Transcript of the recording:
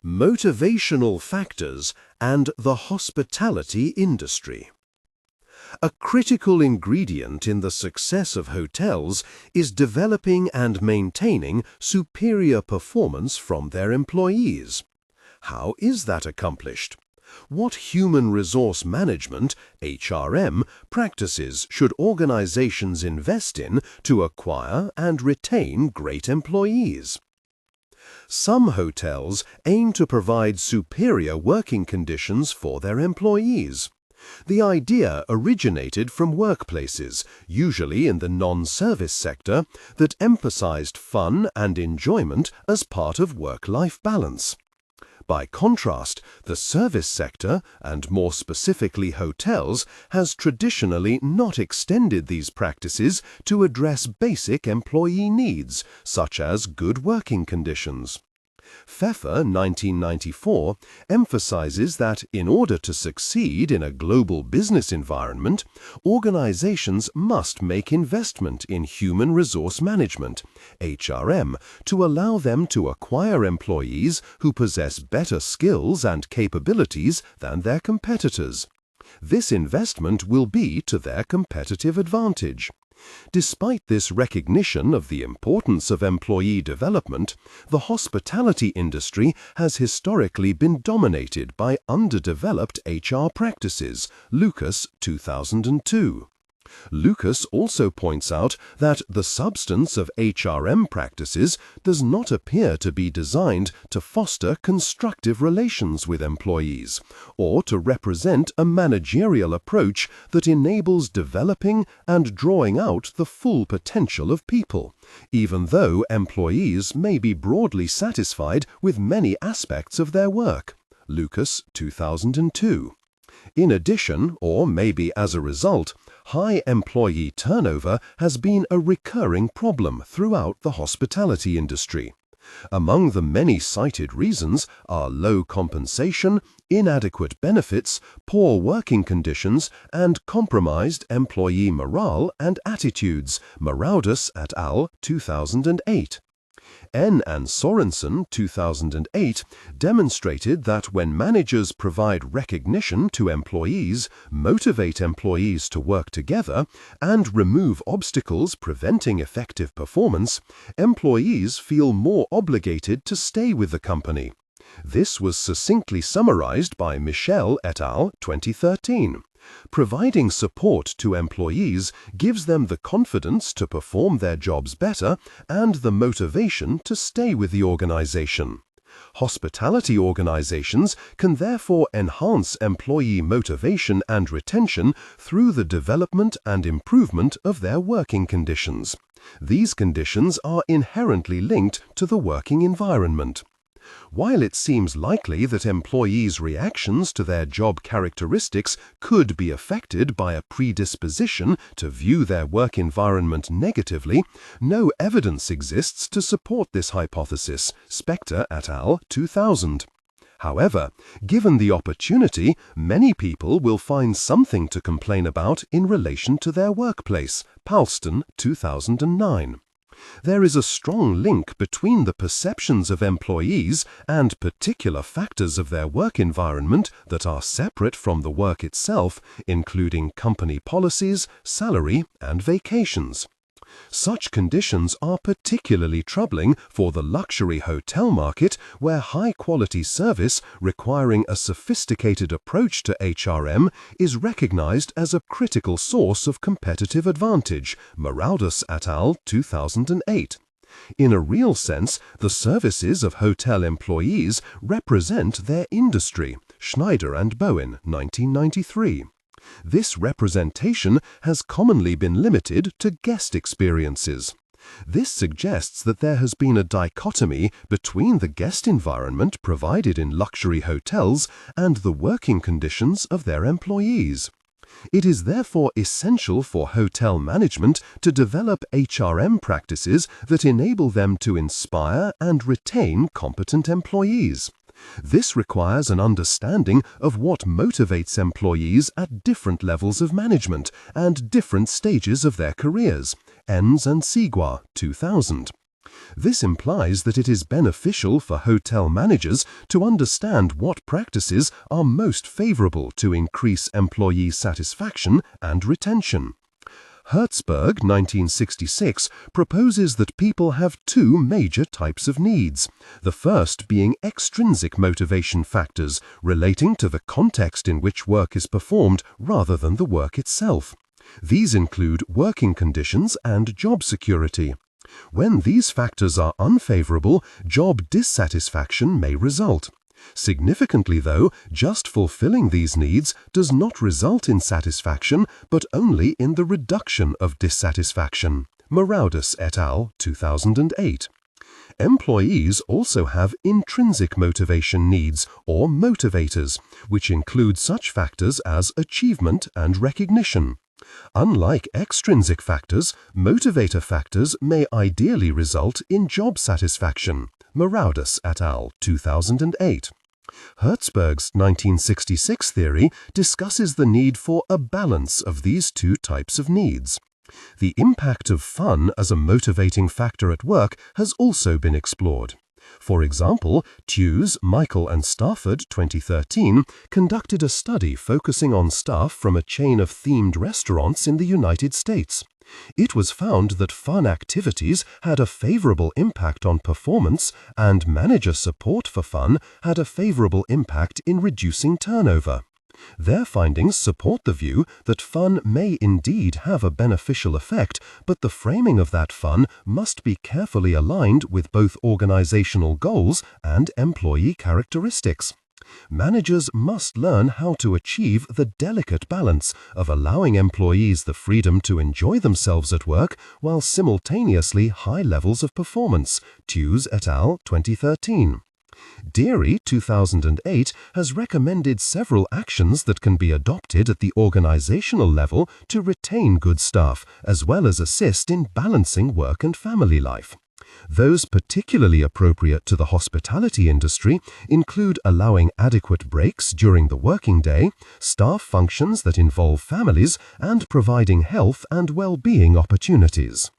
Motivational factors and the hospitality industry. A critical ingredient in the success of hotels is developing and maintaining superior performance from their employees. How is that accomplished? What human resource management (HRM) practices should organizations invest in to acquire and retain great employees? Some hotels aim to provide superior working conditions for their employees. The idea originated from workplaces, usually in the non-service sector, that emphasized fun and enjoyment as part of work-life balance. By contrast, the service sector, and more specifically hotels, has traditionally not extended these practices to address basic employee needs, such as good working conditions. Pfeffer, 1994, emphasizes that in order to succeed in a global business environment, organizations must make investment in human resource management (HRM) to allow them to acquire employees who possess better skills and capabilities than their competitors. This investment will be to their competitive advantage. Despite this recognition of the importance of employee development, the hospitality industry has historically been dominated by underdeveloped HR practices. Lucas, 2002. Lucas also points out that the substance of HRM practices does not appear to be designed to foster constructive relations with employees, or to represent a managerial approach that enables developing and drawing out the full potential of people, even though employees may be broadly satisfied with many aspects of their work. Lucas, 2002. In addition, or maybe as a result, high employee turnover has been a recurring problem throughout the hospitality industry. Among the many cited reasons are low compensation, inadequate benefits, poor working conditions, and compromised employee morale and attitudes. Maraudus et al., 2008. N. and Sorensen, 2008, demonstrated that when managers provide recognition to employees, motivate employees to work together, and remove obstacles preventing effective performance, employees feel more obligated to stay with the company. This was succinctly summarized by Michel et al., 2013. Providing support to employees gives them the confidence to perform their jobs better and the motivation to stay with the organization. Hospitality organizations can therefore enhance employee motivation and retention through the development and improvement of their working conditions. These conditions are inherently linked to the working environment. While it seems likely that employees' reactions to their job characteristics could be affected by a predisposition to view their work environment negatively, no evidence exists to support this hypothesis. Spector et al., 2000. However, given the opportunity, many people will find something to complain about in relation to their workplace. Palston, 2009. There is a strong link between the perceptions of employees and particular factors of their work environment that are separate from the work itself, including company policies, salary, and vacations. Such conditions are particularly troubling for the luxury hotel market, where high-quality service requiring a sophisticated approach to HRM is recognized as a critical source of competitive advantage. Maraudus et al., 2008. In a real sense, the services of hotel employees represent their industry. Schneider and Bowen, 1993. This representation has commonly been limited to guest experiences. This suggests that there has been a dichotomy between the guest environment provided in luxury hotels and the working conditions of their employees. It is therefore essential for hotel management to develop HRM practices that enable them to inspire and retain competent employees. This requires an understanding of what motivates employees at different levels of management and different stages of their careers. Enns and Sigua, 2000. This implies that it is beneficial for hotel managers to understand what practices are most favorable to increase employee satisfaction and retention. Hertzberg, 1966, proposes that people have two major types of needs, the first being extrinsic motivation factors relating to the context in which work is performed rather than the work itself. These include working conditions and job security. When these factors are unfavorable, job dissatisfaction may result. Significantly, though, just fulfilling these needs does not result in satisfaction, but only in the reduction of dissatisfaction. Motivational et al., 2008. Employees also have intrinsic motivation needs, or motivators, which include such factors as achievement and recognition. Unlike extrinsic factors, motivator factors may ideally result in job satisfaction. Motivational et al., 2008. Hertzberg's 1966 theory discusses the need for a balance of these two types of needs. The impact of fun as a motivating factor at work has also been explored. For example, Tews, Michael and Stafford, 2013, conducted a study focusing on staff from a chain of themed restaurants in the United States. It was found that fun activities had a favorable impact on performance, and manager support for fun had a favorable impact in reducing turnover. Their findings support the view that fun may indeed have a beneficial effect, but the framing of that fun must be carefully aligned with both organizational goals and employee characteristics. Managers must learn how to achieve the delicate balance of allowing employees the freedom to enjoy themselves at work while simultaneously high levels of performance. Tews et al., 2013. Deary, 2008, has recommended several actions that can be adopted at the organizational level to retain good staff, as well as assist in balancing work and family life. Those particularly appropriate to the hospitality industry include allowing adequate breaks during the working day, staff functions that involve families, and providing health and well-being opportunities.